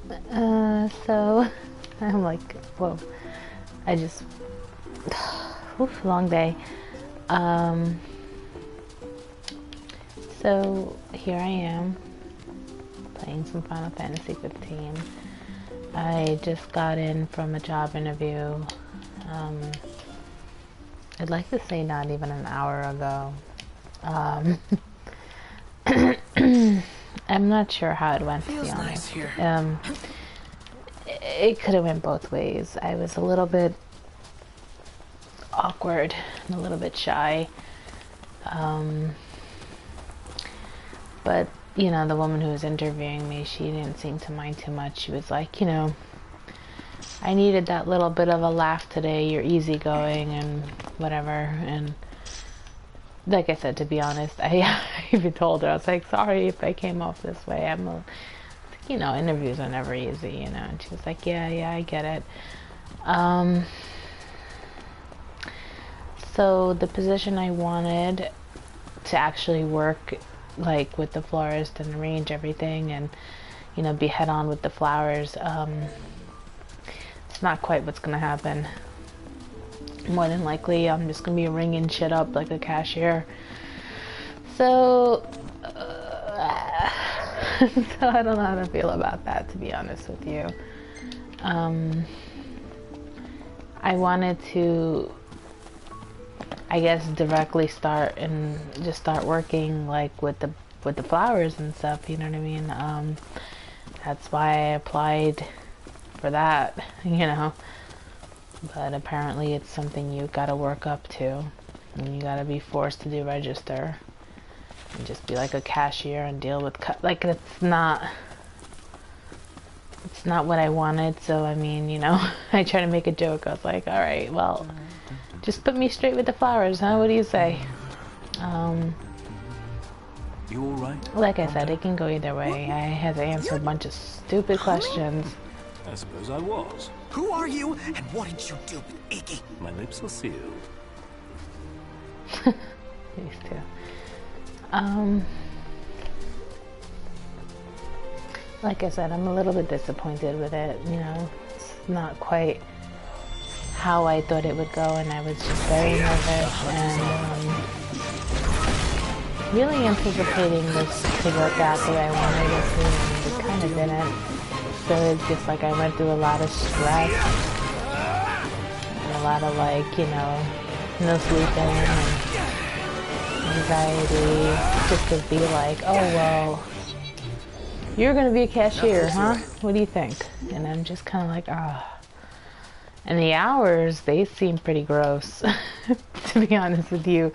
So I'm like, whoa, I just, oof, long day. So here I am playing some Final Fantasy 15. I just got in from a job interview. I'd like to say not even an hour ago. I'm not sure how it went, to be honest. Nice here. It could have went both ways. I was a little bit awkward and a little bit shy. But, you know, the woman who was interviewing me, she didn't seem to mind too much. She was like, you know, I needed that little bit of a laugh today. You're easygoing and whatever. And like I said, to be honest, I even told her, I was like, sorry if I came off this way. You know, interviews are never easy, you know. And she was like, yeah, I get it. So the position I wanted to actually work, like, with the florist and arrange everything and, you know, be head on with the flowers, it's not quite what's gonna happen. More than likely, I'm just gonna be ringing shit up like a cashier. So, so I don't know how to feel about that, to be honest with you. I wanted to, I guess, directly start and just start working like with the flowers and stuff, you know what I mean? That's why I applied for that, you know. But apparently it's something you gotta work up to, and you gotta be forced to do register and just be like a cashier and deal with like it's not what I wanted. So I mean, you know, I try to make a joke. I was like, all right, well, just put me straight with the flowers, huh? What do you say? You all right? Like I said, it can go either way. I had to answer a bunch of stupid questions. I suppose I was. Who are you, and what did you do with Iggy? My lips are sealed. These two. Like I said, I'm a little bit disappointed with it. You know, it's not quite how I thought it would go, and I was just very nervous and really anticipating this to work out the way I wanted it to, and it kind of didn't. So it's just like I went through a lot of stress and a lot of, like, you know, no sleeping and anxiety, just to be like, oh well, you're gonna be a cashier, huh? What do you think? And I'm just kind of like, ah. And the hours, they seem pretty gross, to be honest with you.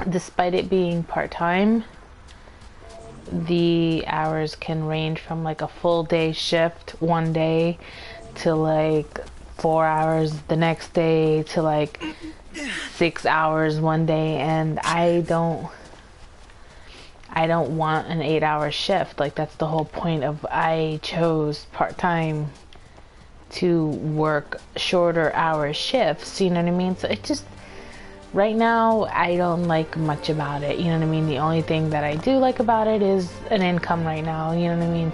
Despite it being part-time, the hours can range from like a full day shift one day to like 4 hours the next day to like 6 hours one day, and I don't want an 8-hour shift. Like, that's the whole point of, I chose part-time to work shorter hour shifts, you know what I mean? So it just, right now, I don't like much about it, you know what I mean? The only thing that I do like about it is an income right now, you know what I mean?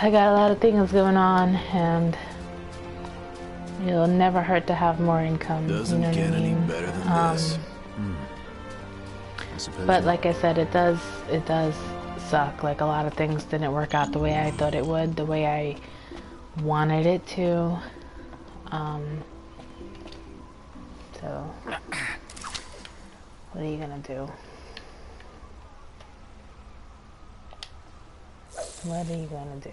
I got a lot of things going on, and it'll never hurt to have more income, Doesn't you know what get I mean? any better than this. But like I said, it does suck. Like, a lot of things didn't work out the way I thought it would, the way I wanted it to. So, what are you gonna do? What are you gonna do?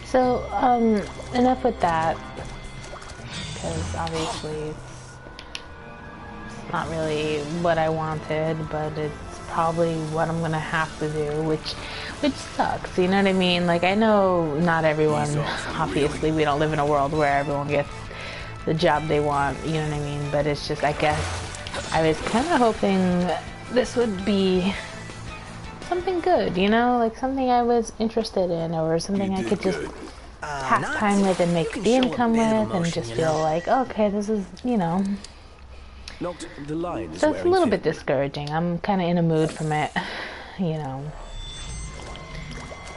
So, enough with that, because obviously it's not really what I wanted, but it's probably what I'm gonna have to do, which sucks, you know what I mean? Like, I know not everyone, obviously we don't live in a world where everyone gets the job they want, you know what I mean? But it's just, I guess I was kind of hoping this would be something good, you know, like something I was interested in, or something I could just pass time with and make the income with, and just feel like, okay, this is, you know, Noct, the line is So it's a wearing little thin. bit discouraging. I'm kind of in a mood from it, you know.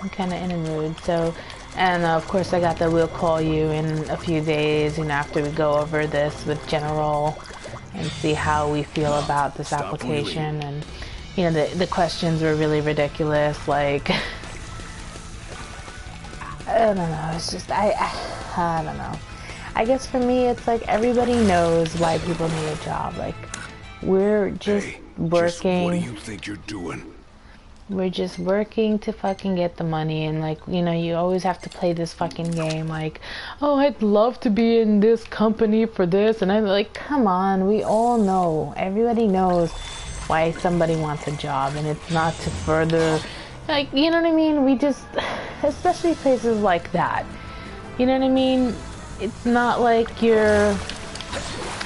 I'm kind of in a mood. So, and of course I got the we'll call you in a few days, you know, after we go over this with General and see how we feel about this application. And, you know, the questions were really ridiculous. Like, I don't know. It's just, I don't know. I guess for me, it's like everybody knows why people need a job. Like, we're just working. What do you think you're doing? We're just working to fucking get the money, and like, you know, you always have to play this fucking game like, oh, I'd love to be in this company for this, and I'm like, come on, we all know, everybody knows why somebody wants a job, and it's not to further, like, you know what I mean? We just, especially places like that, you know what I mean? It's not like you're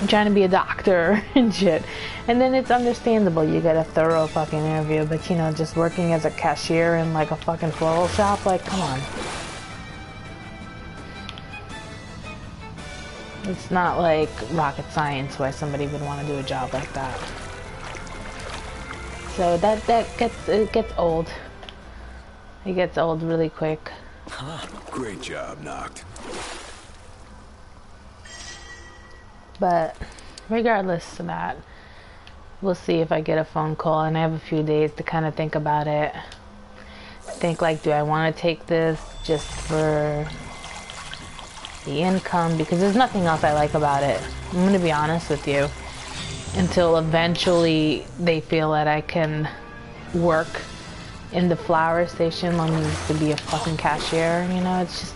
trying to be a doctor and shit. And then it's understandable you get a thorough fucking interview, but you know, just working as a cashier in like a fucking floral shop, like, come on. It's not like rocket science why somebody would want to do a job like that. So it gets old. It gets old really quick. Great job, Noct. But regardless of that, we'll see if I get a phone call, and I have a few days to kind of think about it. Think like, do I want to take this just for the income? Because there's nothing else I like about it. I'm going to be honest with you. Until eventually they feel that I can work in the flower station long as to be a fucking cashier, you know, it's just,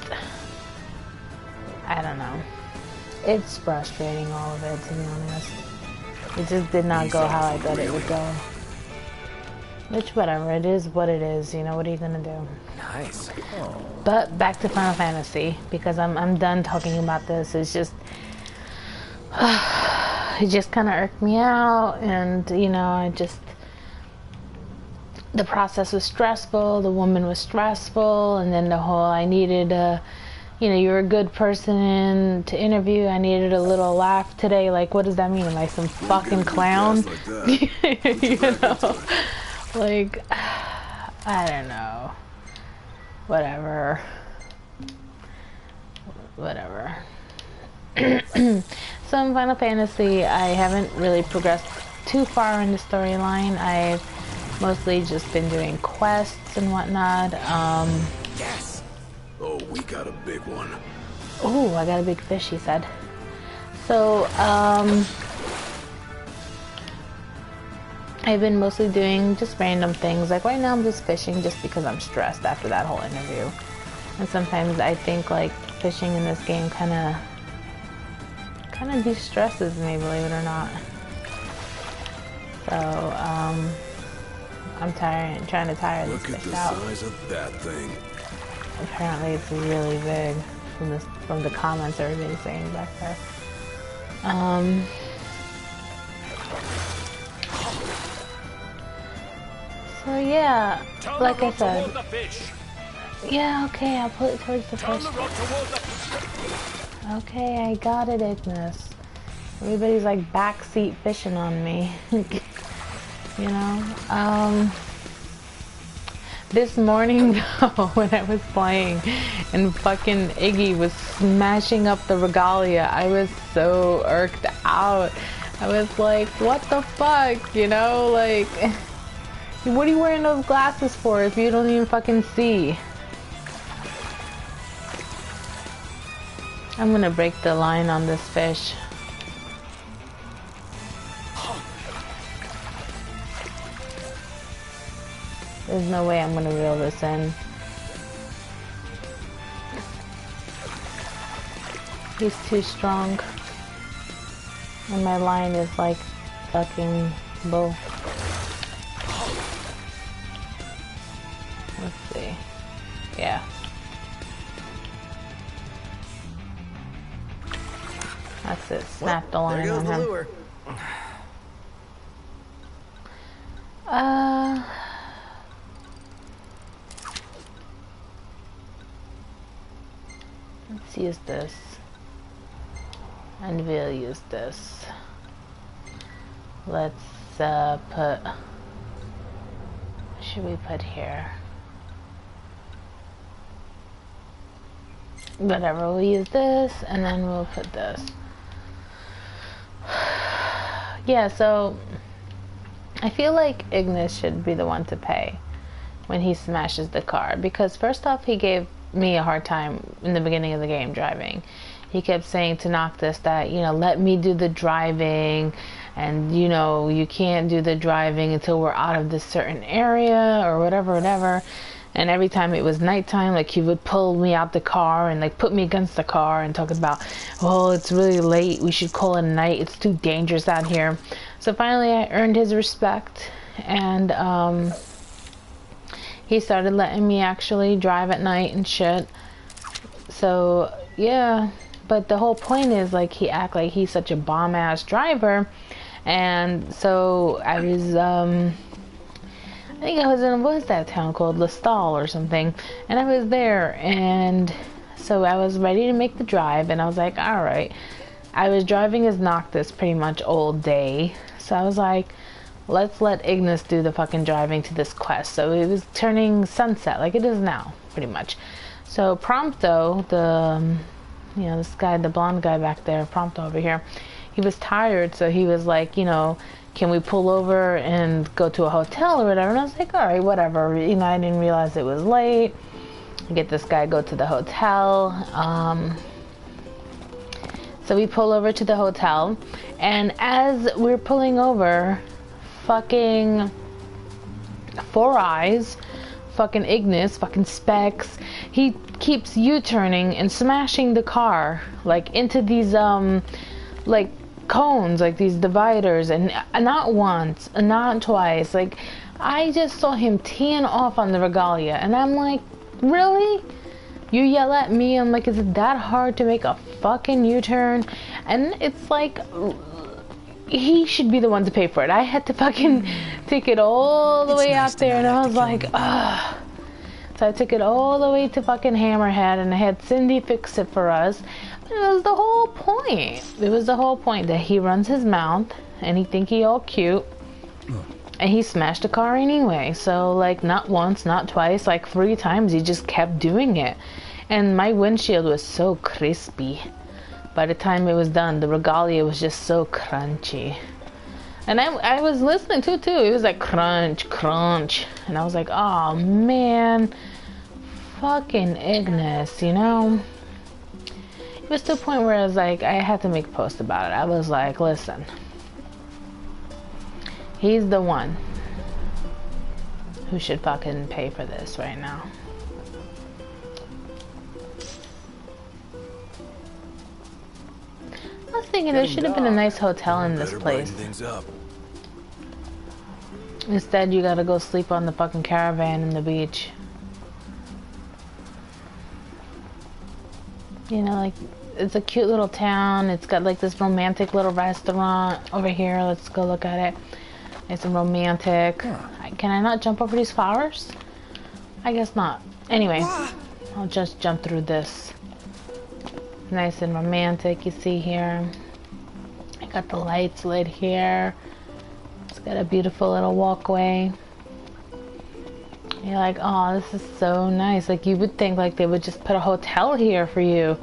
I don't know. It's frustrating, all of it, to be honest. It just did not go how I thought it would go. Which, whatever, it is what it is, you know, what are you gonna do? Nice. But back to Final Fantasy, because I'm done talking about this. It's just, it just kind of irked me out, and, you know, the process was stressful, the woman was stressful, and then the whole, I needed a, you know, you're a good person to interview. I needed a little laugh today. Like, what does that mean? Am I some fucking clown? Like you know? Like, I don't know. Whatever. So in Final Fantasy, I haven't really progressed too far in the storyline. I've mostly just been doing quests and whatnot. Yes. Oh, we got a big one. Oh, I got a big fish, he said. So, I've been mostly doing just random things. Like right now I'm just fishing just because I'm stressed after that whole interview. And sometimes I think like fishing in this game kind of de-stresses me, believe it or not. So, I'm trying to tire this Look at fish the out. size of that thing. Apparently it's really big from the comments everybody's saying back there. So yeah, like I said. Yeah, okay, I'll put it towards the fish. Okay, I got it, Ignis. Everybody's like backseat fishing on me. You know? This morning though, when I was playing and fucking Iggy was smashing up the regalia, I was so irked out. I was like, what the fuck, you know? Like, what are you wearing those glasses for if you don't even fucking see? I'm gonna break the line on this fish. There's no way I'm gonna reel this in. He's too strong. And my line is like fucking bull. Let's see. Yeah. That's it. Snap the line on him. Lure. Let's use this. And we'll use this. let's put, what should we put here? Whatever, we'll use this, and then we'll put this. Yeah, so I feel like Ignis should be the one to pay when he smashes the car, because first off, he gave me a hard time in the beginning of the game driving. He kept saying to Noctis that, you know, let me do the driving, and, you know, you can't do the driving until we're out of this certain area or whatever. And every time it was nighttime, like, he would pull me out the car and, like, put me against the car and talk about, oh, it's really late, we should call it a night, it's too dangerous out here. So finally I earned his respect, and he started letting me actually drive at night and shit. So yeah, but the whole point is, like, he act like he's such a bomb ass driver. And so I was I think I was in, what was that town called, Lestal or something, and I was there, and so I was ready to make the drive, and I was like, all right. I was driving as Noctis pretty much all day, so I was like, let's let Ignis do the fucking driving to this quest. So it was turning sunset, like it is now, pretty much. So Prompto, the, you know, this guy, the blonde guy back there, Prompto over here, he was tired, so he was like, you know, can we pull over and go to a hotel or whatever? And I was like, all right, whatever. You know, I didn't realize it was late. Get this guy, go to the hotel. So we pull over to the hotel, and as we're pulling over, fucking Four Eyes, fucking Ignis, fucking Specs, he keeps U-turning and smashing the car, like, into these, like, cones, like these dividers, and not once, not twice. Like, I just saw him teeing off on the Regalia, and I'm like, really? You yell at me? I'm like, is it that hard to make a fucking U-turn? And it's like, he should be the one to pay for it. I had to fucking take it all the way out there, and I was like, ugh. So I took it all the way to fucking Hammerhead, and I had Cindy fix it for us. It was the whole point. It was the whole point that he runs his mouth and he think he all cute, and he smashed the car anyway. So, like, not once, not twice, like 3 times he just kept doing it. And my windshield was so crispy. By the time it was done, the Regalia was just so crunchy. And I was listening to it too. It was like crunch, crunch. And I was like, oh man, fucking Ignis, you know? It was to the point where I was like, I had to make a post about it. I was like, listen, he's the one who should fucking pay for this right now. I was thinking there should have been a nice hotel in this place. Instead, you gotta go sleep on the fucking caravan in the beach. You know, like, it's a cute little town. It's got like this romantic little restaurant over here. Let's go look at it. It's romantic. Can I not jump over these flowers? I guess not. Anyway, I'll just jump through this. Nice and romantic, you see here. I got the lights lit here. It's got a beautiful little walkway. You're like, oh, this is so nice. Like, you would think like they would just put a hotel here for you.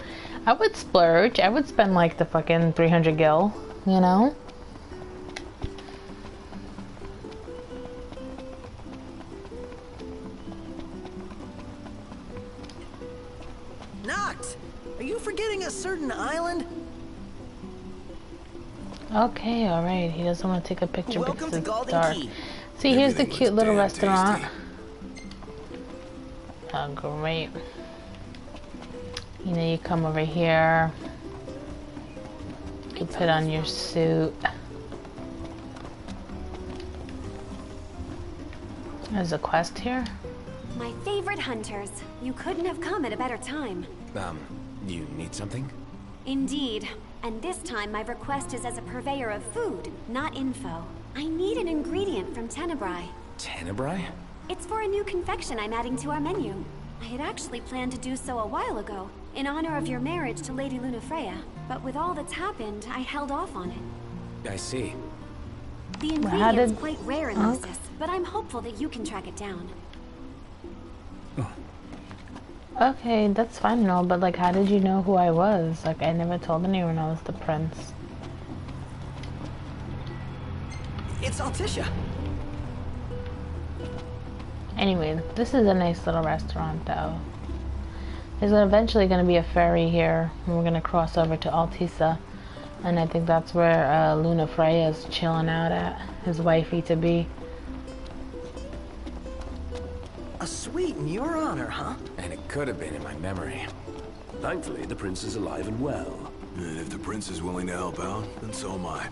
I would splurge. I would spend like the fucking 300 gil, you know? Noct! Are you forgetting a certain island? Okay, alright. He doesn't want to take a picture because it's dark. Key. See, here's the cute little restaurant. Oh, great. You know, you come over here. You put on your suit. There's a quest here. My favorite hunters. You couldn't have come at a better time. You need something? Indeed. And this time my request is as a purveyor of food, not info. I need an ingredient from Tenebrae. Tenebrae? It's for a new confection I'm adding to our menu. I had actually planned to do so a while ago, in honor of your marriage to Lady Lunafreya. But with all that's happened, I held off on it. I see. The How ingredient's did... quite rare in Lucis, but I'm hopeful that you can track it down. Okay, that's fine and all, but like, how did you know who I was? Like, I never told anyone I was the prince. It's Altisha. Anyway, this is a nice little restaurant, though. There's eventually going to be a ferry here, and we're going to cross over to Altisa. And I think that's where Luna Freya's chilling out at, his wifey-to-be. A suite in your honor, huh? And it could have been in my memory. Thankfully, the prince is alive and well. And if the prince is willing to help out, then so am I.